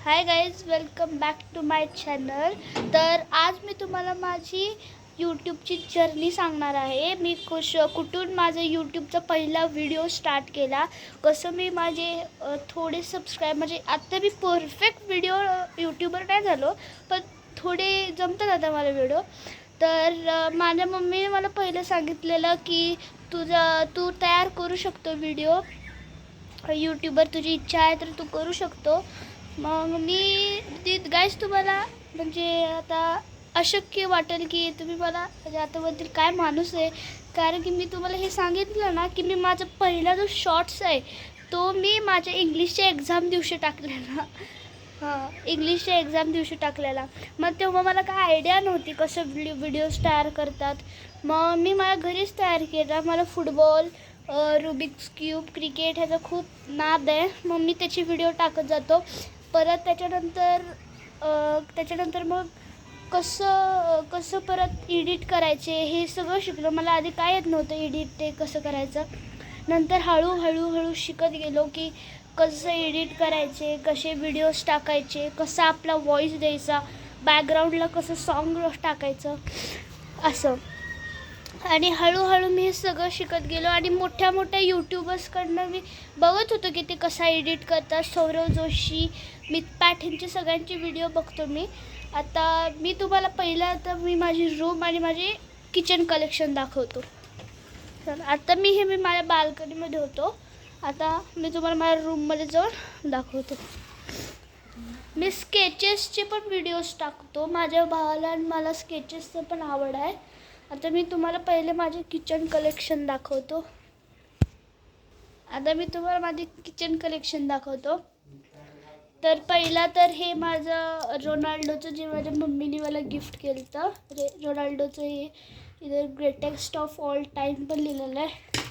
High guys, welcome back to my channel. तर आज मी तुम्हाला माझी यूट्यूबची जर्नी सांगणार आहे. मी कुठून माझं यूट्यूबचा पहिला व्हिडिओ स्टार्ट केला, कसं मी माझे थोडे सबस्क्राईब म्हणजे आत्ता मी परफेक्ट व्हिडिओ यूट्यूबर नाही झालो, पण थोडे जमतात आता मला व्हिडिओ. तर माझ्या मम्मीने मला पहिलं सांगितलेलं की तू तयार करू शकतो व्हिडिओ, यूट्यूबर तुझी इच्छा आहे तर तू करू शकतो. मग मी गाईज तुम्हाला म्हणजे आता अशक्य वाटेल की तुम्ही मला म्हणजे आता म्हणतील काय माणूस आहे, कारण की मी तुम्हाला हे सांगितलं ना की मी माझा पहिला जो शॉर्ट्स आहे तो मी माझ्या इंग्लिशच्या एक्झाम दिवशी टाकलेला. इंग्लिशच्या एक्झाम दिवशी टाकलेला. मग तेव्हा मला काय आयडिया नव्हती कसं व्हिडिओज तयार करतात. मग मी माझ्या घरीच तयार केला. मला फुटबॉल, रुबिक्स क्यूब, क्रिकेट ह्याचा खूप नाद आहे. मग मी त्याची व्हिडिओ टाकत जातो. परत त्याच्यानंतर मग कसं परत एडिट करायचे हे सगळं शिकलो. मला आधी काय येत नव्हतं एडिट ते कसं करायचं. नंतर हळूहळू शिकत गेलो की कसं एडिट करायचे, कसे व्हिडिओज टाकायचे, कसा आपला व्हॉईस द्यायचा, बॅकग्राऊंडला कसं सॉन्ग टाकायचं असं. आणि हळूहळू मी हे सगळं शिकत गेलो आणि मोठ्या यूट्यूबर्सकडनं मी बघत होतो की ते कसा एडिट करतात. सौरव जोशी, मितपॅट ह्यांचे सगळ्यांचे व्हिडिओ बघतो मी. आता मी तुम्हाला पहिला आता मी माझी रूम आणि माझे किचन कलेक्शन दाखवतो. तर आता मी माझ्या बाल्कनीमध्ये होतो. आता मी तुम्हाला माझ्या रूममध्ये जाऊन दाखवतो. मी स्केचेसचे पण व्हिडिओज टाकतो. माझ्या भावाला आणि मला स्केचेसचं पण आवड आहे. आता मी तुम्हाला पहिले माझे किचन कलेक्शन दाखवतो. तर पहिला तर हे माझं रोनाल्डोचं जे माझ्या मम्मीने मला गिफ्ट केलं होतं. म्हणजे रोनाल्डोचं हे इधर ग्रेटेस्ट ऑफ ऑल टाईम पण लिहिलेलं आहे.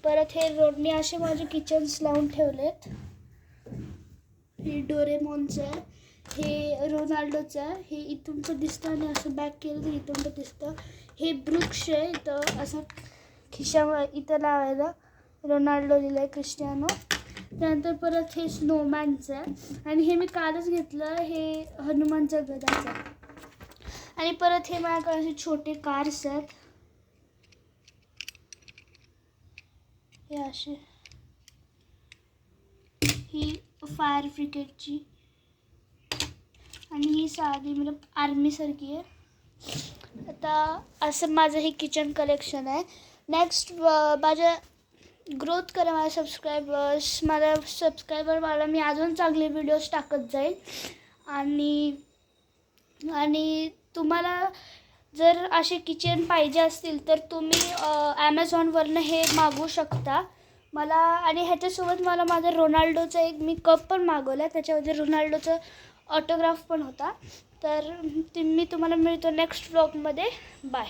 परत मी असे माझे किचन्स लावून ठेवलेत. हे डोरेमॉनचं आहे, हे रोनाल्डोचं आहे. हे इथून पण दिसतं आणि असं बॅक केलं तर इथून पण दिसतं. हे ब्रुक्स आहे, इथं असं खिशावर इथं लावायला रोनाल्डो लिहिलं आहे, क्रिस्टियानो. त्यानंतर परत हे स्नोमॅनचं आहे आणि हे मी कालच घेतलं, हे हनुमानच्या गदाचं आहे. आणि परत हे माझ्याकडे असे छोटे कार्स आहेत, हे असे. ही फायर ब्रिगेडची आणि ही साधी म्हणजे आर्मीसारखी आहे. आता असं माझं हे किचन कलेक्शन आहे. नेक्स्ट माझ्या ग्रोथ करा माझ्या सबस्क्रायबर मला मी अजून चांगले व्हिडिओज टाकत जाईल. आणि तुम्हाला जर असे किचन पाहिजे असतील तर तुम्ही ॲमेझॉनवरनं हे मागवू शकता मला. आणि ह्याच्यासोबत मला माझा रोनाल्डोचा एक मी कप पण मागवला, त्याच्यामध्ये रोनाल्डोचं ऑटोग्राफ पण होता. तर मी तुम्हाला मिळतो नेक्स्ट व्लॉगमध्ये. बाय.